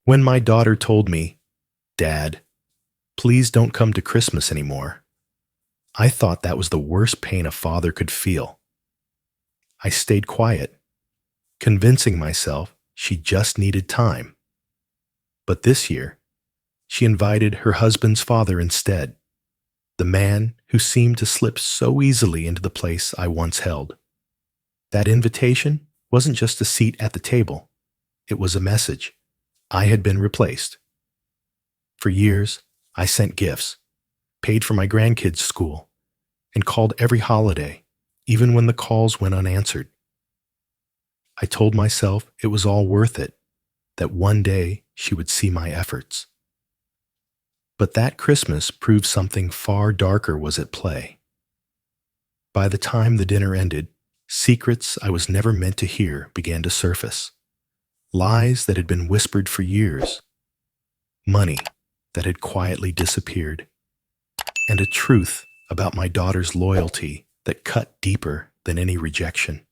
When my daughter told me, "Dad, please don't come to Christmas anymore," I thought that was the worst pain a father could feel. I stayed quiet, convincing myself she just needed time. But this year, she invited her husband's father instead, the man who seemed to slip so easily into the place I once held. That invitation wasn't just a seat at the table. It was a message. I had been replaced. For years, I sent gifts, paid for my grandkids' school, and called every holiday, even when the calls went unanswered. I told myself it was all worth it, that one day she would see my efforts. But that Christmas proved something far darker was at play. By the time the dinner ended, secrets I was never meant to hear began to surface. Lies that had been whispered for years. Money that had quietly disappeared. And a truth about my daughter's loyalty that cut deeper than any rejection.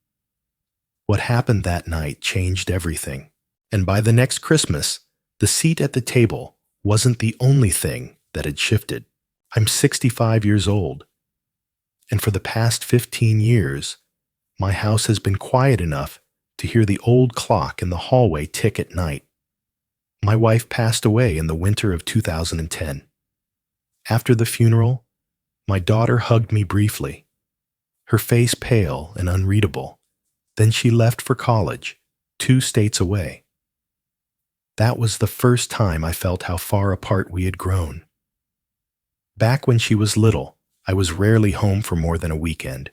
What happened that night changed everything. And by the next Christmas, the seat at the table wasn't the only thing that had shifted. I'm 65 years old, and for the past 15 years, my house has been quiet enough to hear the old clock in the hallway tick at night. My wife passed away in the winter of 2010. After the funeral, my daughter hugged me briefly, her face pale and unreadable. Then she left for college, 2 states away. That was the first time I felt how far apart we had grown. Back when she was little, I was rarely home for more than a weekend.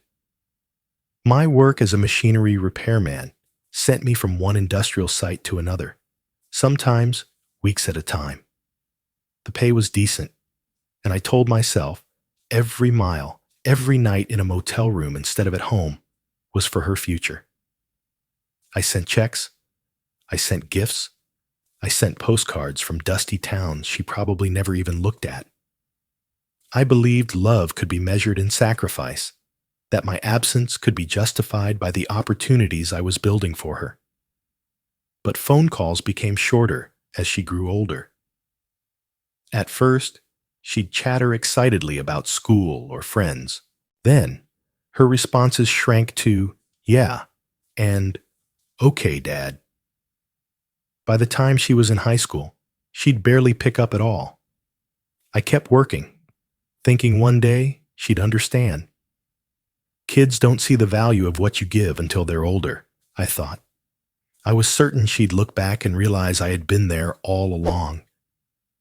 My work as a machinery repairman sent me from one industrial site to another, sometimes weeks at a time. The pay was decent, and I told myself every mile, every night in a motel room instead of at home was for her future. I sent checks, I sent gifts, I sent postcards from dusty towns she probably never even looked at. I believed love could be measured in sacrifice, that my absence could be justified by the opportunities I was building for her. But phone calls became shorter as she grew older. At first, she'd chatter excitedly about school or friends. Then, her responses shrank to, "Yeah," and "Okay, Dad." By the time she was in high school, she'd barely pick up at all. I kept working, thinking one day she'd understand. Kids don't see the value of what you give until they're older, I thought. I was certain she'd look back and realize I had been there all along,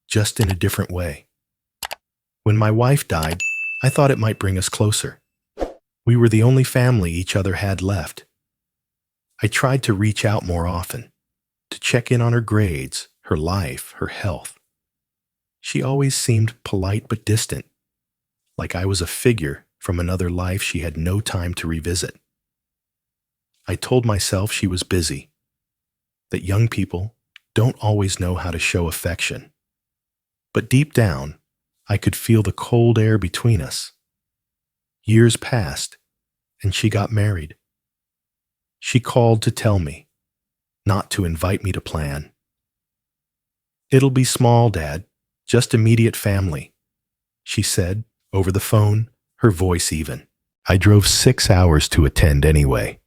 just in a different way. When my wife died, I thought it might bring us closer. We were the only family each other had left. I tried to reach out more often, to check in on her grades, her life, her health. She always seemed polite but distant, like I was a figure from another life she had no time to revisit. I told myself she was busy, that young people don't always know how to show affection. But deep down, I could feel the cold air between us. Years passed, and she got married. She called to tell me, not to invite me to plan. "It'll be small, Dad, just immediate family," she said, over the phone, her voice even. I drove 6 hours to attend anyway,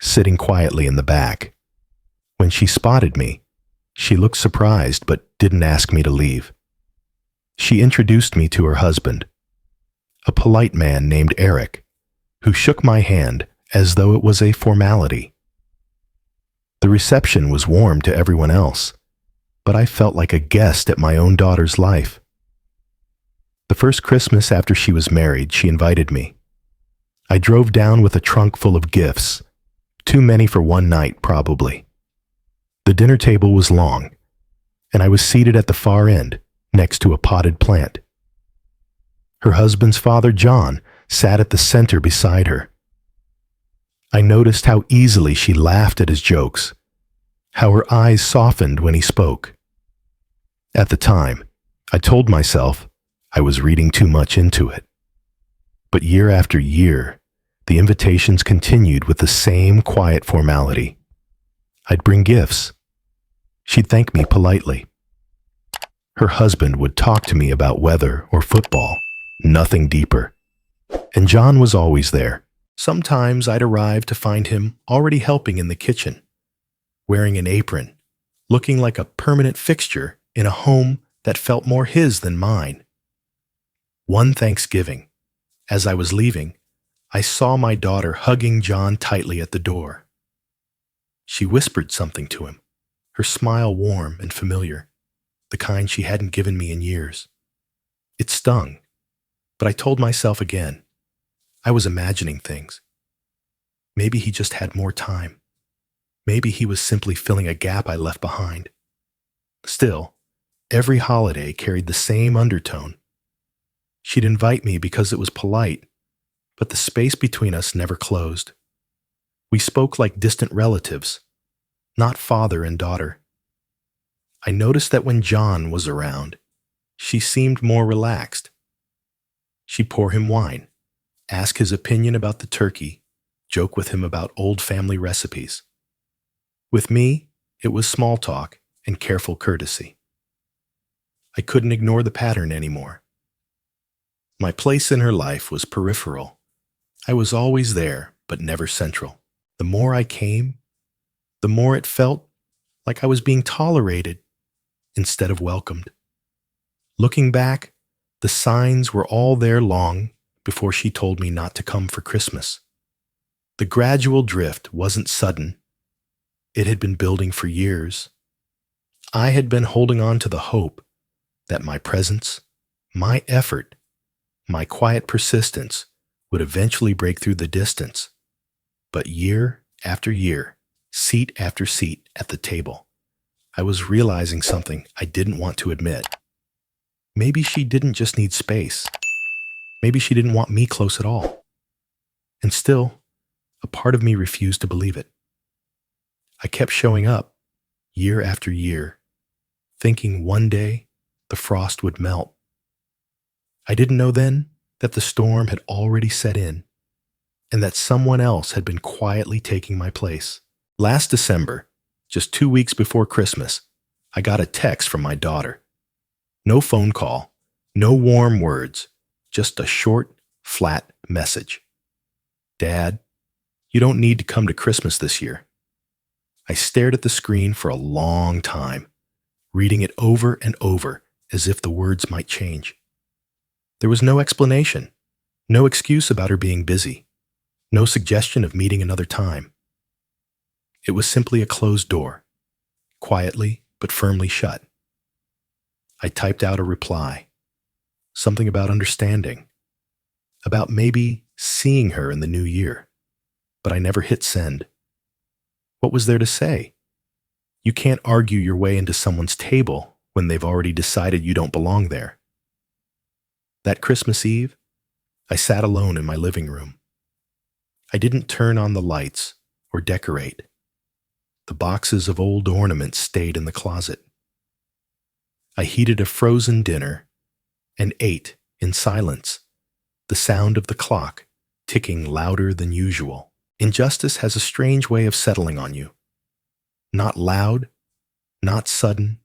sitting quietly in the back. When she spotted me, she looked surprised but didn't ask me to leave. She introduced me to her husband, a polite man named Eric, who shook my hand as though it was a formality. The reception was warm to everyone else, but I felt like a guest at my own daughter's life. The first Christmas after she was married, she invited me. I drove down with a trunk full of gifts, too many for one night probably. The dinner table was long, and I was seated at the far end, next to a potted plant. Her husband's father, John, sat at the center beside her. I noticed how easily she laughed at his jokes, how her eyes softened when he spoke. At the time, I told myself I was reading too much into it. But year after year, the invitations continued with the same quiet formality. I'd bring gifts. She'd thank me politely. Her husband would talk to me about weather or football, nothing deeper. And John was always there. Sometimes I'd arrive to find him already helping in the kitchen, wearing an apron, looking like a permanent fixture in a home that felt more his than mine. One Thanksgiving, as I was leaving, I saw my daughter hugging John tightly at the door. She whispered something to him, her smile warm and familiar, the kind she hadn't given me in years. It stung, but I told myself again, I was imagining things. Maybe he just had more time. Maybe he was simply filling a gap I left behind. Still, every holiday carried the same undertone. She'd invite me because it was polite, but the space between us never closed. We spoke like distant relatives, not father and daughter. I noticed that when John was around, she seemed more relaxed. She'd pour him wine, ask his opinion about the turkey, joke with him about old family recipes. With me, it was small talk and careful courtesy. I couldn't ignore the pattern anymore. My place in her life was peripheral. I was always there, but never central. The more I came, the more it felt like I was being tolerated instead of welcomed. Looking back, the signs were all there long before she told me not to come for Christmas. The gradual drift wasn't sudden. It had been building for years. I had been holding on to the hope that my presence, my effort, my quiet persistence would eventually break through the distance. But year after year, seat after seat at the table, I was realizing something I didn't want to admit. Maybe she didn't just need space. Maybe she didn't want me close at all. And still, a part of me refused to believe it. I kept showing up, year after year, thinking one day the frost would melt. I didn't know then that the storm had already set in, and that someone else had been quietly taking my place. Last December, just 2 weeks before Christmas, I got a text from my daughter. No phone call, no warm words, just a short, flat message. Dad, you don't need to come to Christmas this year. I stared at the screen for a long time, reading it over and over as if the words might change. There was no explanation, no excuse about her being busy, no suggestion of meeting another time. It was simply a closed door, quietly but firmly shut. I typed out a reply, something about understanding, about maybe seeing her in the new year, but I never hit send. What was there to say? You can't argue your way into someone's table when they've already decided you don't belong there. That Christmas Eve, I sat alone in my living room. I didn't turn on the lights or decorate. The boxes of old ornaments stayed in the closet. I heated a frozen dinner and ate in silence, the sound of the clock ticking louder than usual. Injustice has a strange way of settling on you. Not loud, not sudden,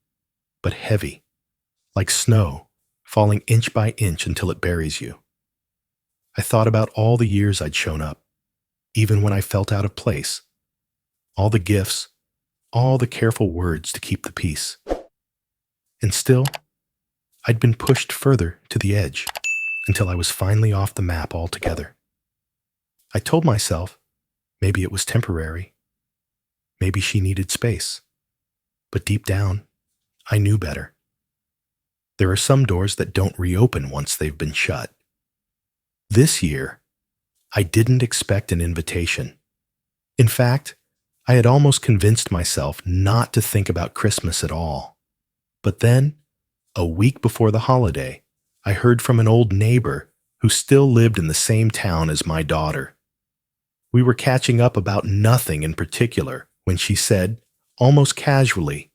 but heavy, like snow falling inch by inch until it buries you. I thought about all the years I'd shown up, even when I felt out of place, all the gifts, all the careful words to keep the peace. And still, I'd been pushed further to the edge until I was finally off the map altogether. I told myself maybe it was temporary. Maybe she needed space. But deep down, I knew better. There are some doors that don't reopen once they've been shut. This year, I didn't expect an invitation. In fact, I had almost convinced myself not to think about Christmas at all. But then, a week before the holiday, I heard from an old neighbor who still lived in the same town as my daughter. We were catching up about nothing in particular when she said, almost casually,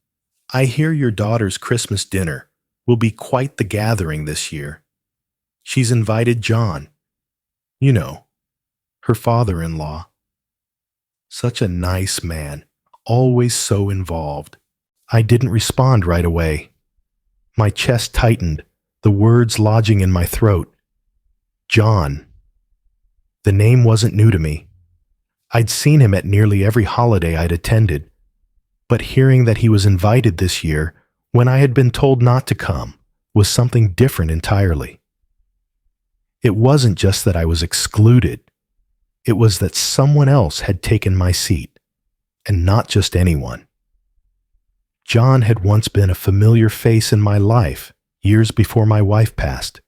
"I hear your daughter's Christmas dinner will be quite the gathering this year. She's invited John. You know, her father-in-law. Such a nice man, always so involved." I didn't respond right away. My chest tightened, the words lodging in my throat. John. The name wasn't new to me. I'd seen him at nearly every holiday I'd attended, but hearing that he was invited this year when I had been told not to come was something different entirely. It wasn't just that I was excluded. It was that someone else had taken my seat, and not just anyone. John had once been a familiar face in my life years before my wife passed.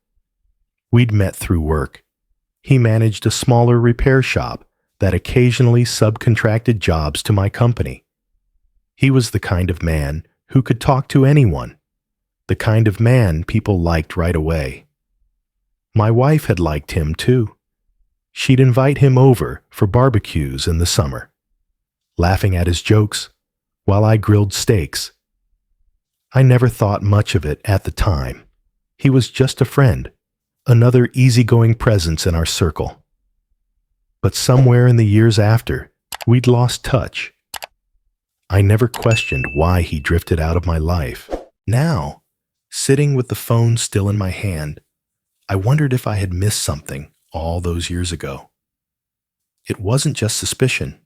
We'd met through work. He managed a smaller repair shop that occasionally subcontracted jobs to my company. He was the kind of man who could talk to anyone, the kind of man people liked right away. My wife had liked him too. She'd invite him over for barbecues in the summer, laughing at his jokes while I grilled steaks. I never thought much of it at the time. He was just a friend, another easygoing presence in our circle. But somewhere in the years after, we'd lost touch. I never questioned why he drifted out of my life. Now, sitting with the phone still in my hand, I wondered if I had missed something all those years ago. It wasn't just suspicion.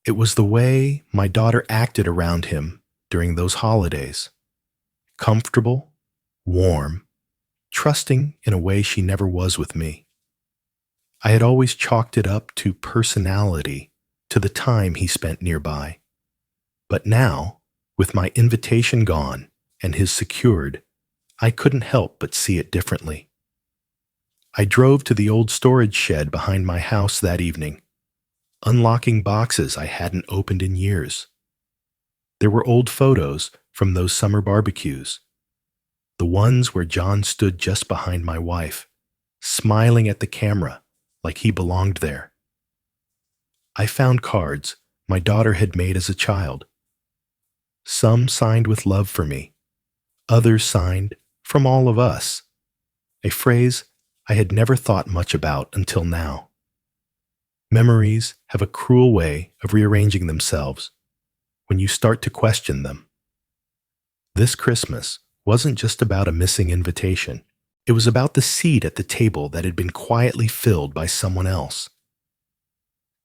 It was the way my daughter acted around him during those holidays. Comfortable, warm, trusting in a way she never was with me. I had always chalked it up to personality, to the time he spent nearby. But now, with my invitation gone and his secured, I couldn't help but see it differently. I drove to the old storage shed behind my house that evening, unlocking boxes I hadn't opened in years. There were old photos from those summer barbecues, the ones where John stood just behind my wife, smiling at the camera like he belonged there. I found cards my daughter had made as a child. Some signed with love for me, others signed from all of us, a phrase I had never thought much about until now. Memories have a cruel way of rearranging themselves when you start to question them. This Christmas wasn't just about a missing invitation. It was about the seat at the table that had been quietly filled by someone else.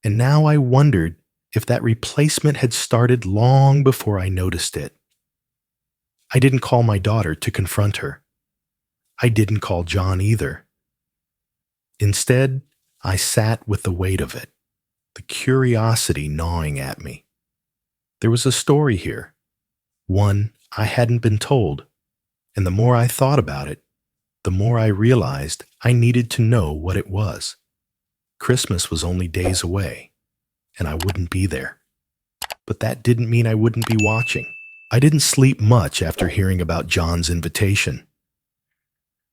And now I wondered if that replacement had started long before I noticed it. I didn't call my daughter to confront her. I didn't call John either. Instead, I sat with the weight of it, the curiosity gnawing at me. There was a story here, one I hadn't been told, and the more I thought about it, the more I realized I needed to know what it was. Christmas was only days away, and I wouldn't be there. But that didn't mean I wouldn't be watching. I didn't sleep much after hearing about John's invitation.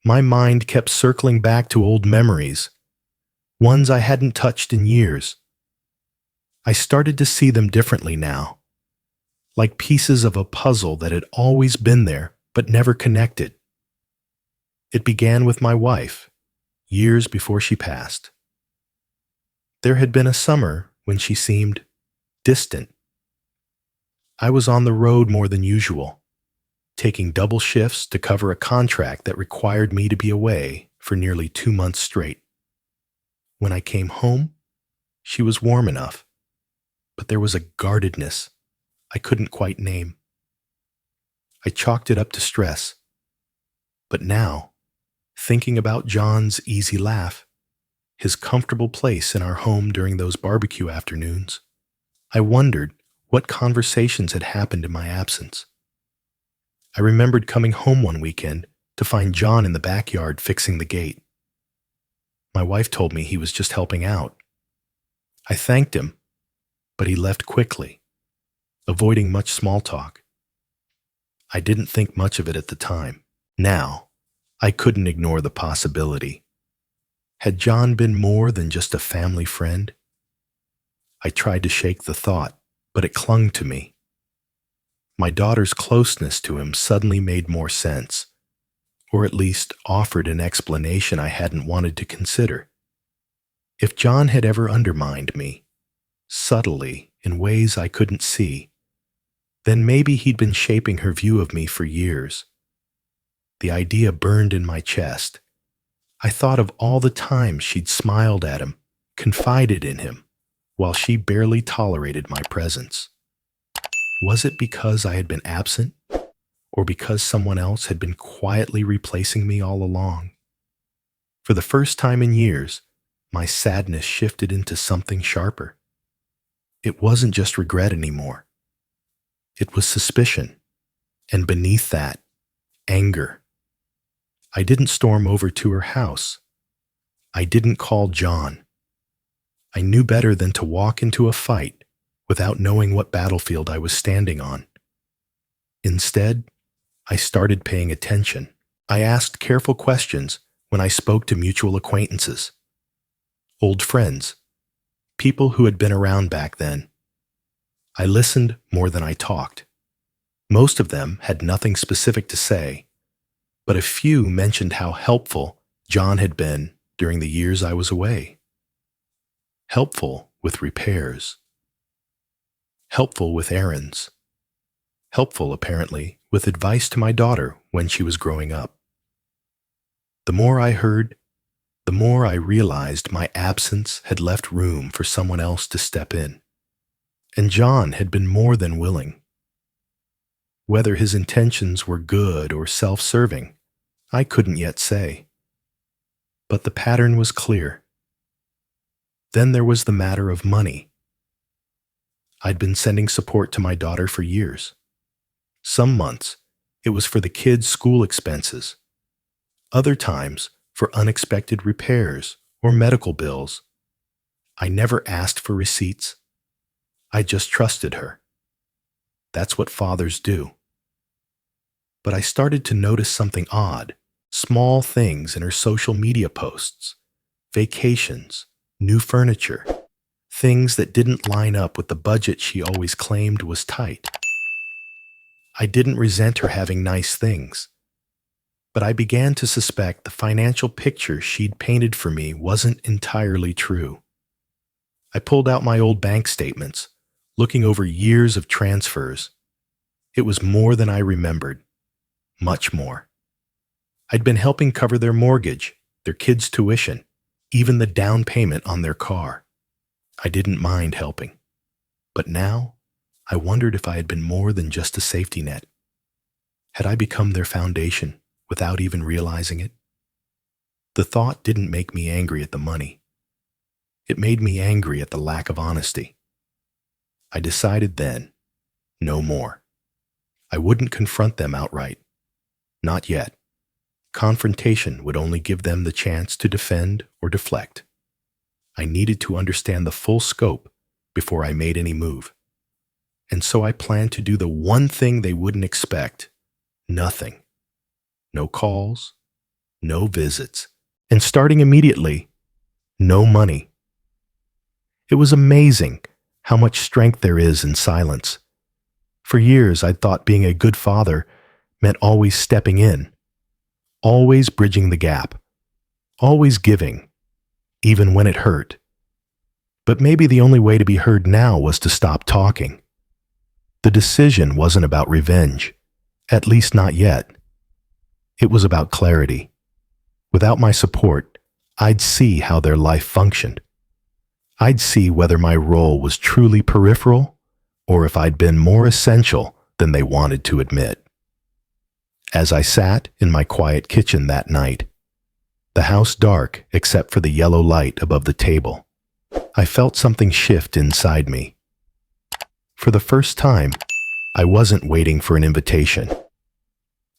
My mind kept circling back to old memories, ones I hadn't touched in years. I started to see them differently now, like pieces of a puzzle that had always been there but never connected. It began with my wife, years before she passed. There had been a summer when she seemed distant. I was on the road more than usual, taking double shifts to cover a contract that required me to be away for nearly 2 months straight. When I came home, she was warm enough, but there was a guardedness I couldn't quite name. I chalked it up to stress. But now, thinking about John's easy laugh, his comfortable place in our home during those barbecue afternoons, I wondered what conversations had happened in my absence. I remembered coming home one weekend to find John in the backyard fixing the gate. My wife told me he was just helping out. I thanked him, but he left quickly, avoiding much small talk. I didn't think much of it at the time. Now, I couldn't ignore the possibility. Had John been more than just a family friend? I tried to shake the thought, but it clung to me. My daughter's closeness to him suddenly made more sense, or at least offered an explanation I hadn't wanted to consider. If John had ever undermined me, subtly in ways I couldn't see, Then maybe he'd been shaping her view of me for years. The idea burned in my chest. I thought of all the times she'd smiled at him, confided in him, while she barely tolerated my presence. Was it because I had been absent, or because someone else had been quietly replacing me all along? For the first time in years, my sadness shifted into something sharper. It wasn't just regret anymore. It was suspicion, and beneath that, anger. I didn't storm over to her house. I didn't call John. I knew better than to walk into a fight without knowing what battlefield I was standing on. Instead, I started paying attention. I asked careful questions when I spoke to mutual acquaintances, old friends, people who had been around back then. I listened more than I talked. Most of them had nothing specific to say, but a few mentioned how helpful John had been during the years I was away. Helpful with repairs. Helpful with errands. Helpful, apparently, with advice to my daughter when she was growing up. The more I heard, the more I realized my absence had left room for someone else to step in. And John had been more than willing. Whether his intentions were good or self-serving, I couldn't yet say. But the pattern was clear. Then there was the matter of money. I'd been sending support to my daughter for years. Some months, it was for the kids' school expenses. Other times, for unexpected repairs or medical bills. I never asked for receipts. I just trusted her. That's what fathers do. But I started to notice something odd, small things in her social media posts, vacations, new furniture, things that didn't line up with the budget she always claimed was tight. I didn't resent her having nice things, but I began to suspect the financial picture she'd painted for me wasn't entirely true. I pulled out my old bank statements, looking over years of transfers. It was more than I remembered, much more. I'd been helping cover their mortgage, their kids' tuition, even the down payment on their car. I didn't mind helping. But now, I wondered if I had been more than just a safety net. Had I become their foundation without even realizing it? The thought didn't make me angry at the money. It made me angry at the lack of honesty. I decided then, no more. I wouldn't confront them outright. Not yet. Confrontation would only give them the chance to defend or deflect. I needed to understand the full scope before I made any move. And so I planned to do the one thing they wouldn't expect. Nothing. No calls, no visits, and starting immediately, no money. It was amazing how much strength there is in silence. For years, I'd thought being a good father meant always stepping in, always bridging the gap, always giving, even when it hurt. But maybe the only way to be heard now was to stop talking. The decision wasn't about revenge, at least not yet. It was about clarity. Without my support, I'd see how their life functioned. I'd see whether my role was truly peripheral or if I'd been more essential than they wanted to admit. As I sat in my quiet kitchen that night, the house dark except for the yellow light above the table, I felt something shift inside me. For the first time, I wasn't waiting for an invitation.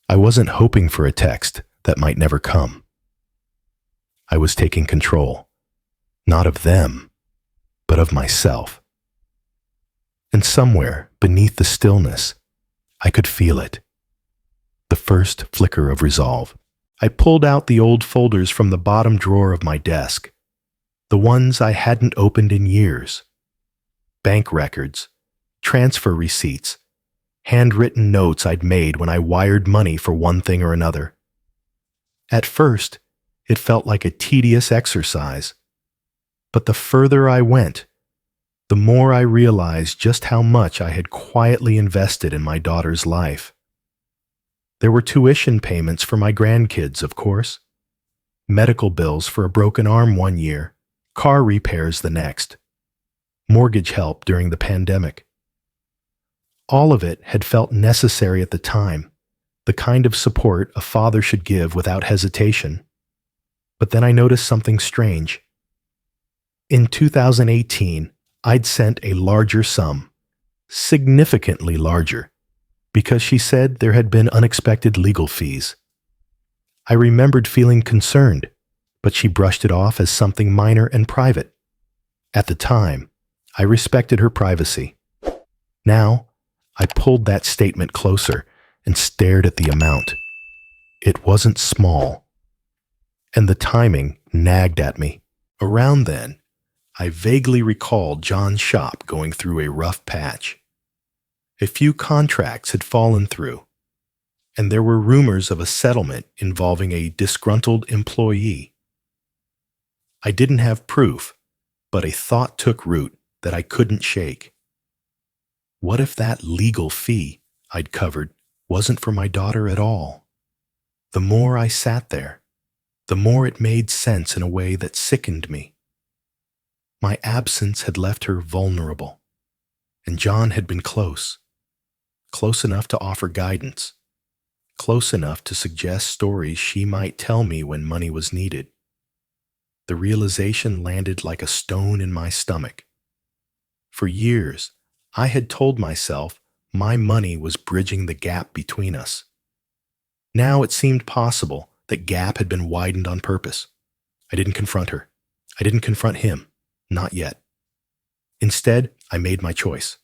I wasn't hoping for a text that might never come. I was taking control, not of them, but of myself. And somewhere beneath the stillness, I could feel it. The first flicker of resolve. I pulled out the old folders from the bottom drawer of my desk, the ones I hadn't opened in years. Bank records, transfer receipts, handwritten notes I'd made when I wired money for one thing or another. At first, it felt like a tedious exercise, but the further I went, the more I realized just how much I had quietly invested in my daughter's life. There were tuition payments for my grandkids, of course, medical bills for a broken arm one year, car repairs the next, mortgage help during the pandemic. All of it had felt necessary at the time, the kind of support a father should give without hesitation. But then I noticed something strange. In 2018, I'd sent a larger sum, significantly larger, because she said there had been unexpected legal fees. I remembered feeling concerned, but she brushed it off as something minor and private. At the time, I respected her privacy. Now, I pulled that statement closer and stared at the amount. It wasn't small, and the timing nagged at me. Around then, I vaguely recalled John's shop going through a rough patch. A few contracts had fallen through, and there were rumors of a settlement involving a disgruntled employee. I didn't have proof, but a thought took root that I couldn't shake. What if that legal fee I'd covered wasn't for my daughter at all? The more I sat there, the more it made sense in a way that sickened me. My absence had left her vulnerable, and John had been close enough to offer guidance, close enough to suggest stories she might tell me when money was needed. The realization landed like a stone in my stomach. For years, I had told myself my money was bridging the gap between us. Now it seemed possible that gap had been widened on purpose. I didn't confront her. I didn't confront him. Not yet. Instead, I made my choice.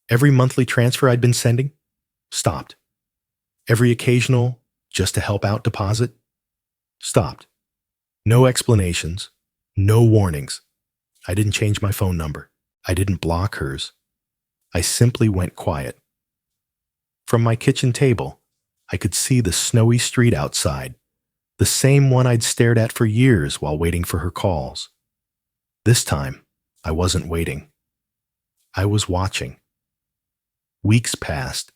Every monthly transfer I'd been sending stopped. Every occasional, just to help out deposit stopped. No explanations, no warnings. I didn't change my phone number. I didn't block hers. I simply went quiet. From my kitchen table, I could see the snowy street outside, the same one I'd stared at for years while waiting for her calls. This time, I wasn't waiting. I was watching. Weeks passed.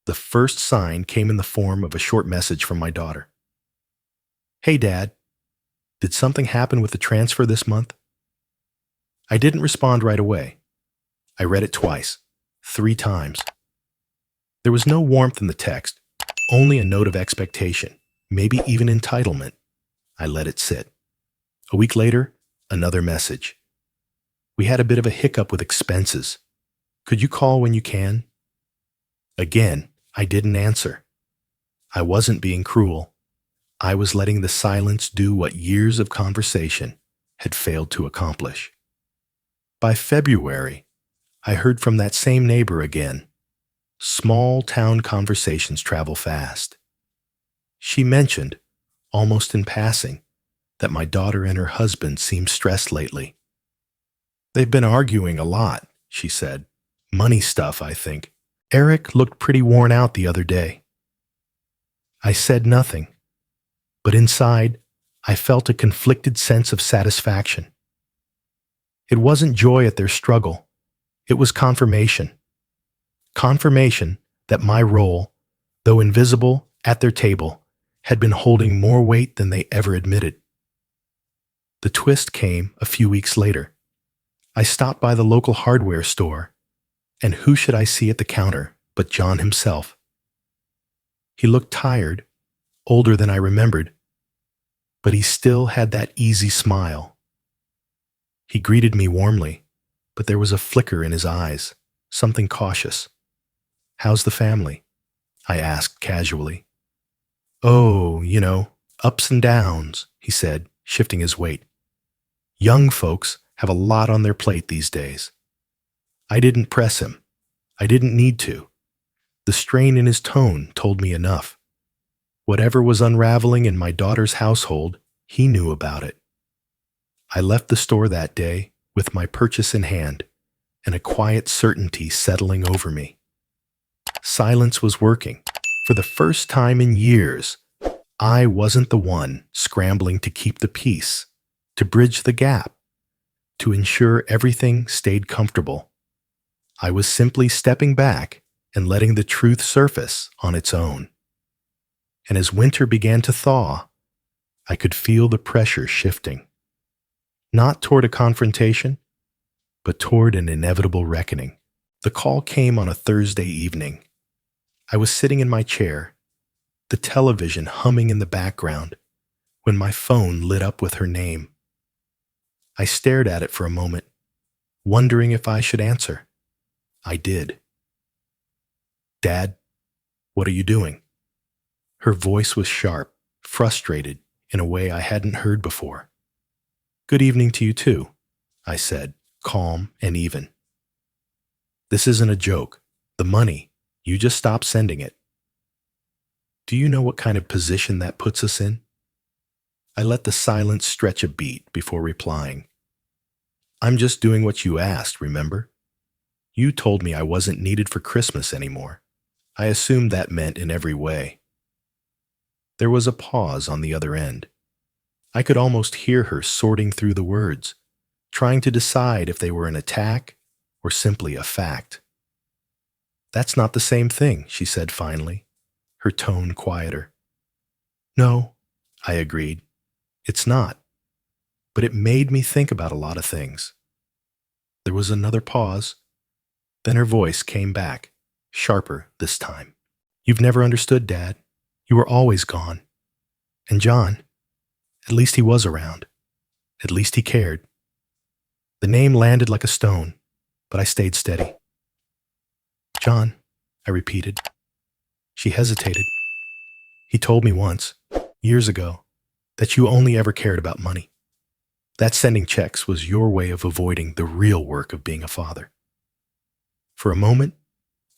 The first sign came in the form of a short message from my daughter. "Hey, Dad, did something happen with the transfer this month?" I didn't respond right away. I read it twice, 3 times. There was no warmth in the text, only a note of expectation, maybe even entitlement. I let it sit. A week later, another message. "We had a bit of a hiccup with expenses. Could you call when you can?" Again, I didn't answer. I wasn't being cruel. I was letting the silence do what years of conversation had failed to accomplish. By February, I heard from that same neighbor again. Small town conversations travel fast. She mentioned, almost in passing, that my daughter and her husband seemed stressed lately. "They've been arguing a lot," she said. "Money stuff, I think. Eric looked pretty worn out the other day." I said nothing, but inside, I felt a conflicted sense of satisfaction. It wasn't joy at their struggle. It was confirmation. Confirmation that my role, though invisible at their table, had been holding more weight than they ever admitted. The twist came a few weeks later. I stopped by the local hardware store, and who should I see at the counter but John himself? He looked tired, older than I remembered, but he still had that easy smile. He greeted me warmly, but there was a flicker in his eyes, something cautious. "How's the family?" I asked casually. "Oh, ups and downs," he said, shifting his weight. "Young folks have a lot on their plate these days." I didn't press him. I didn't need to. The strain in his tone told me enough. Whatever was unraveling in my daughter's household, he knew about it. I left the store that day with my purchase in hand and a quiet certainty settling over me. Silence was working. For the first time in years, I wasn't the one scrambling to keep the peace, to bridge the gap. to ensure everything stayed comfortable. I was simply stepping back and letting the truth surface on its own. And as winter began to thaw, I could feel the pressure shifting. Not toward a confrontation, but toward an inevitable reckoning. The call came on a Thursday evening. I was sitting in my chair, the television humming in the background, when my phone lit up with her name. I stared at it for a moment, wondering if I should answer. I did. "Dad, what are you doing?" Her voice was sharp, frustrated in a way I hadn't heard before. "Good evening to you too," I said, calm and even. "This isn't a joke. The money, you just stop sending it." "Do you know what kind of position that puts us in?" I let the silence stretch a beat before replying. "I'm just doing what you asked, remember? You told me I wasn't needed for Christmas anymore. I assumed that meant in every way." There was a pause on the other end. I could almost hear her sorting through the words, trying to decide if they were an attack or simply a fact. "That's not the same thing," she said finally, her tone quieter. "No," I agreed. "It's not. But it made me think about a lot of things." There was another pause. Then her voice came back, sharper this time. "You've never understood, Dad. You were always gone. And John, at least he was around. At least he cared." The name landed like a stone, but I stayed steady. "John," I repeated. She hesitated. "He told me once, years ago, that you only ever cared about money. That sending checks was your way of avoiding the real work of being a father." For a moment,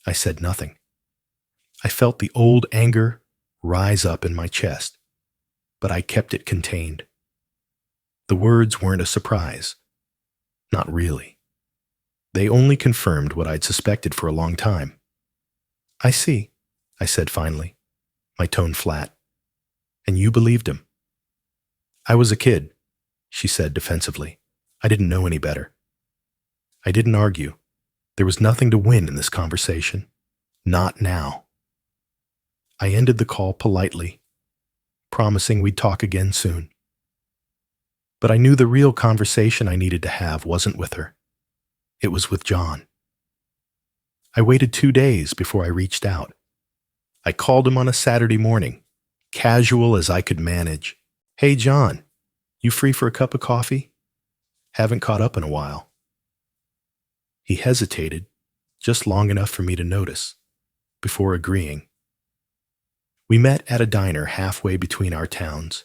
I said nothing. I felt the old anger rise up in my chest, but I kept it contained. The words weren't a surprise. Not really. They only confirmed what I'd suspected for a long time. "I see," I said finally, my tone flat. "And you believed him." "I was a kid," she said defensively. "I didn't know any better." I didn't argue. There was nothing to win in this conversation. Not now. I ended the call politely, promising we'd talk again soon. But I knew the real conversation I needed to have wasn't with her. It was with John. I waited 2 days before I reached out. I called him on a Saturday morning, casual as I could manage. "Hey, John, you free for a cup of coffee? Haven't caught up in a while." He hesitated, just long enough for me to notice, before agreeing. We met at a diner halfway between our towns.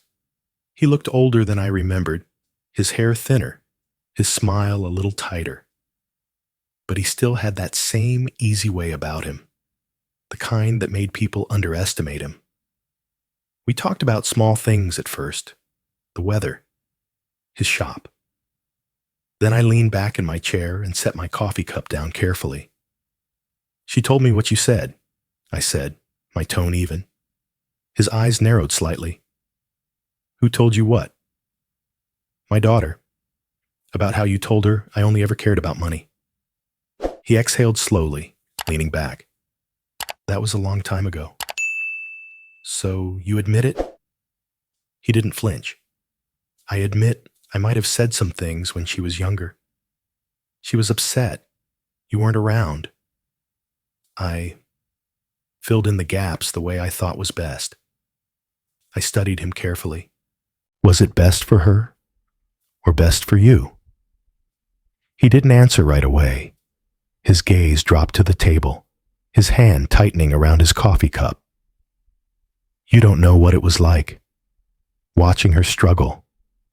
He looked older than I remembered, his hair thinner, his smile a little tighter. But he still had that same easy way about him, the kind that made people underestimate him. We talked about small things at first, the weather, his shop. Then I leaned back in my chair and set my coffee cup down carefully. "She told me what you said," I said, my tone even. His eyes narrowed slightly. "Who told you what?" "My daughter. About how you told her I only ever cared about money." He exhaled slowly, leaning back. "That was a long time ago." "So you admit it?" He didn't flinch. "I admit I might have said some things when she was younger. She was upset. You weren't around. I filled in the gaps the way I thought was best." I studied him carefully. Was it best for her or best for you? He didn't answer right away. His gaze dropped to the table, his hand tightening around his coffee cup. "You don't know what it was like. Watching her struggle,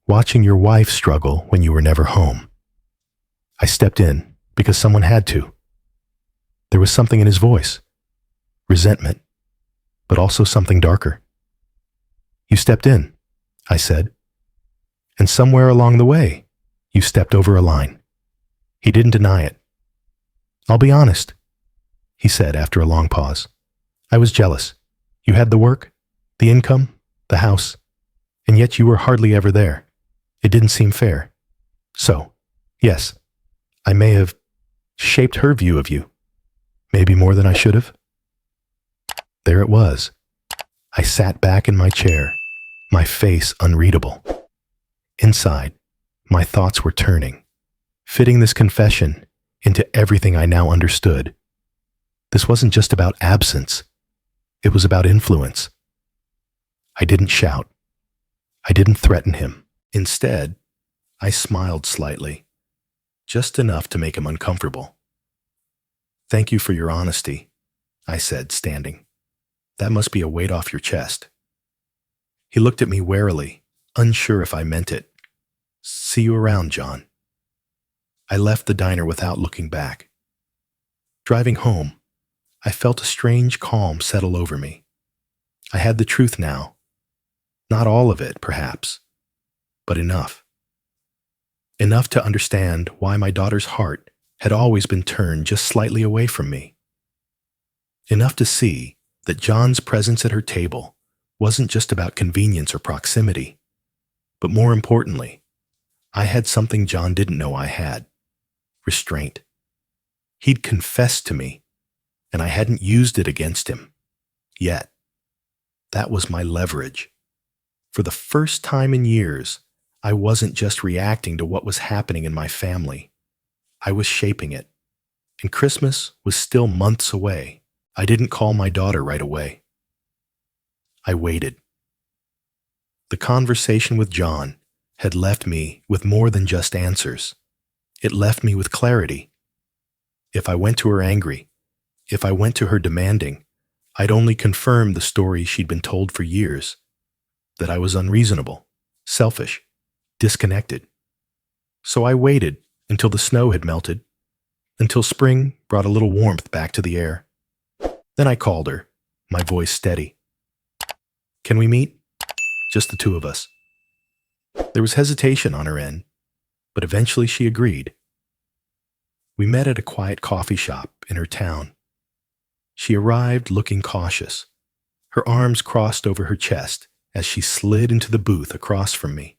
watching your wife struggle when you were never home. I stepped in because someone had to." There was something in his voice, resentment, but also something darker. "You stepped in," I said. "And somewhere along the way, you stepped over a line." He didn't deny it. "I'll be honest," he said after a long pause. "I was jealous. You had the work, the income, the house, and yet you were hardly ever there. It didn't seem fair. So, Yes, I may have shaped her view of you, maybe more than I should have. There it was. I sat back in my chair, my face unreadable. Inside, my thoughts were turning, fitting this confession into everything I now understood. This wasn't just about absence, it was about influence. I didn't shout. I didn't threaten him. Instead, I smiled slightly, just enough to make him uncomfortable. "Thank you for your honesty," I said, standing. "That must be a weight off your chest." He looked at me warily, unsure if I meant it. "See you around, John." I left the diner without looking back. Driving home, I felt a strange calm settle over me. I had the truth now. Not all of it, perhaps, but enough. Enough to understand why my daughter's heart had always been turned just slightly away from me. Enough to see that John's presence at her table wasn't just about convenience or proximity, but more importantly, I had something John didn't know I had: restraint. He'd confessed to me, and I hadn't used it against him. Yet. That was my leverage. For the first time in years, I wasn't just reacting to what was happening in my family. I was shaping it. And Christmas was still months away. I didn't call my daughter right away. I waited. The conversation with John had left me with more than just answers. It left me with clarity. If I went to her angry, if I went to her demanding, I'd only confirm the story she'd been told for years, that I was unreasonable, selfish, disconnected. So I waited until the snow had melted, until spring brought a little warmth back to the air. Then I called her, my voice steady. "Can we meet? Just the two of us." There was hesitation on her end, but eventually she agreed. We met at a quiet coffee shop in her town. She arrived looking cautious, her arms crossed over her chest as she slid into the booth across from me.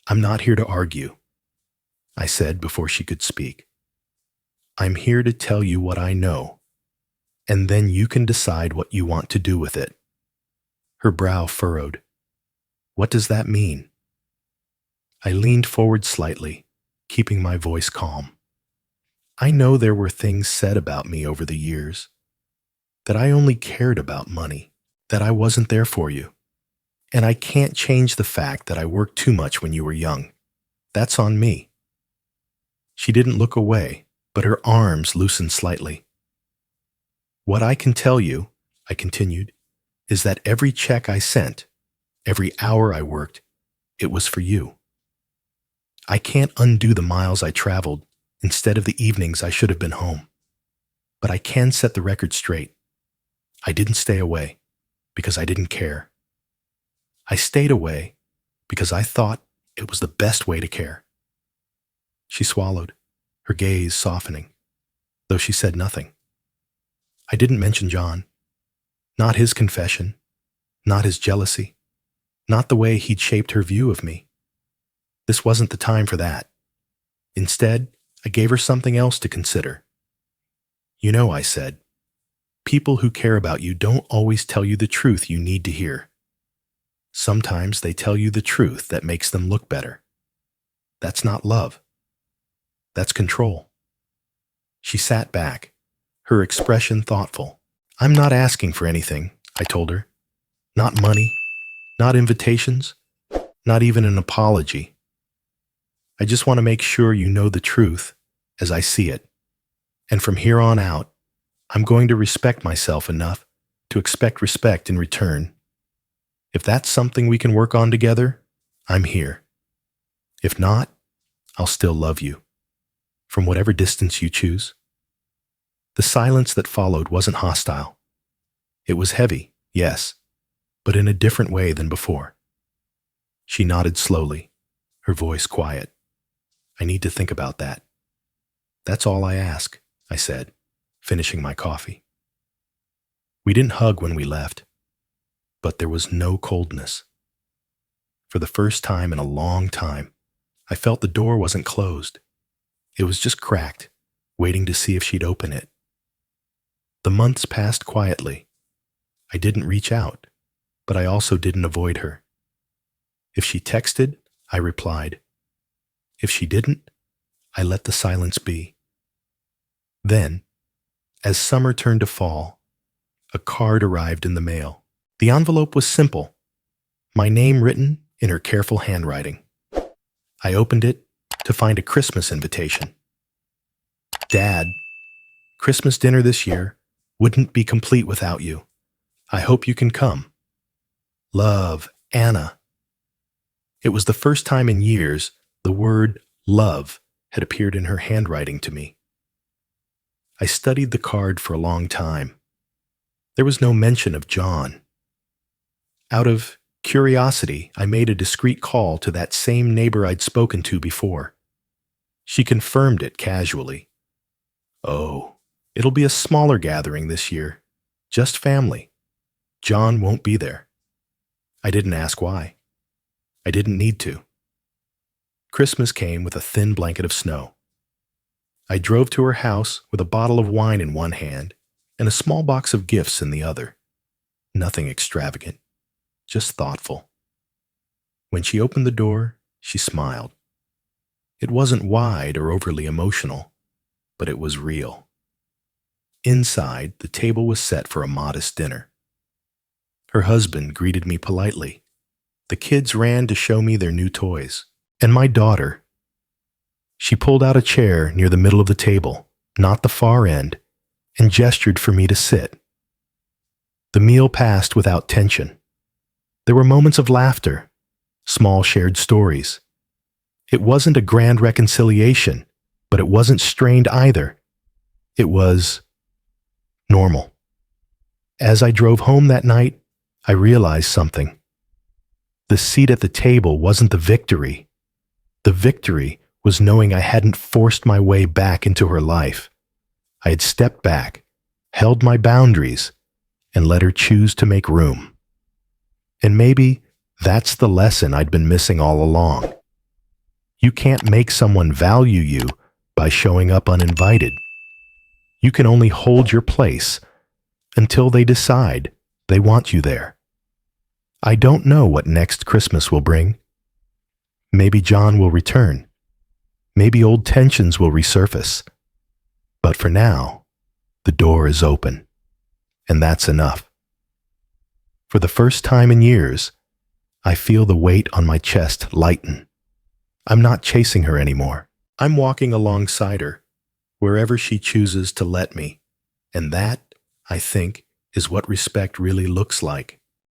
"I'm not here to argue," I said before she could speak. "I'm here to tell you what I know, and then you can decide what you want to do with it." Her brow furrowed. "What does that mean?" I leaned forward slightly, keeping my voice calm. "I know there were things said about me over the years, that I only cared about money, that I wasn't there for you. And I can't change the fact that I worked too much when you were young. That's on me." She didn't look away, but her arms loosened slightly. "What I can tell you," I continued, "is that every check I sent, every hour I worked, it was for you. I can't undo the miles I traveled instead of the evenings I should have been home. But I can set the record straight. I didn't stay away because I didn't care. I stayed away because I thought it was the best way to care." She swallowed, her gaze softening, though she said nothing. I didn't mention John. Not his confession, not his jealousy, not the way he'd shaped her view of me. This wasn't the time for that. Instead, I gave her something else to consider. "You know," I said, "people who care about you don't always tell you the truth you need to hear. Sometimes they tell you the truth that makes them look better. That's not love. That's control." She sat back, her expression thoughtful. "I'm not asking for anything," I told her. "Not money, not invitations, not even an apology. I just want to make sure you know the truth as I see it. And from here on out, I'm going to respect myself enough to expect respect in return. If that's something we can work on together, I'm here. If not, I'll still love you, from whatever distance you choose." The silence that followed wasn't hostile. It was heavy, yes, but in a different way than before. She nodded slowly, her voice quiet. "I need to think about that." "That's all I ask," I said, finishing my coffee. We didn't hug when we left, but there was no coldness. For the first time in a long time, I felt the door wasn't closed. It was just cracked, waiting to see if she'd open it. The months passed quietly. I didn't reach out, but I also didn't avoid her. If she texted, I replied. If she didn't, I let the silence be. Then, as summer turned to fall, a card arrived in the mail. The envelope was simple, my name written in her careful handwriting. I opened it to find a Christmas invitation. Dad, Christmas dinner this year wouldn't be complete without you. I hope you can come. Love, Anna. It was the first time in years the word love had appeared in her handwriting to me. I studied the card for a long time. There was no mention of John. Out of curiosity, I made a discreet call to that same neighbor I'd spoken to before. She confirmed it casually. Oh, it'll be a smaller gathering this year. Just family. John won't be there. I didn't ask why. I didn't need to. Christmas came with a thin blanket of snow. I drove to her house with a bottle of wine in one hand and a small box of gifts in the other. Nothing extravagant, just thoughtful. When she opened the door, she smiled. It wasn't wide or overly emotional, but it was real. Inside, the table was set for a modest dinner. Her husband greeted me politely. The kids ran to show me their new toys. And my daughter. She pulled out a chair near the middle of the table, not the far end, and gestured for me to sit. The meal passed without tension. There were moments of laughter, small shared stories. It wasn't a grand reconciliation, but it wasn't strained either. It was normal. As I drove home that night, I realized something. The seat at the table wasn't the victory. The victory was knowing I hadn't forced my way back into her life. I had stepped back, held my boundaries, and let her choose to make room. And maybe that's the lesson I'd been missing all along. You can't make someone value you by showing up uninvited. You can only hold your place until they decide they want you there. I don't know what next Christmas will bring. Maybe John will return. Maybe old tensions will resurface. But for now, the door is open, and that's enough. For the first time in years, I feel the weight on my chest lighten. I'm not chasing her anymore. I'm walking alongside her, wherever she chooses to let me. And that, I think, is what respect really looks like.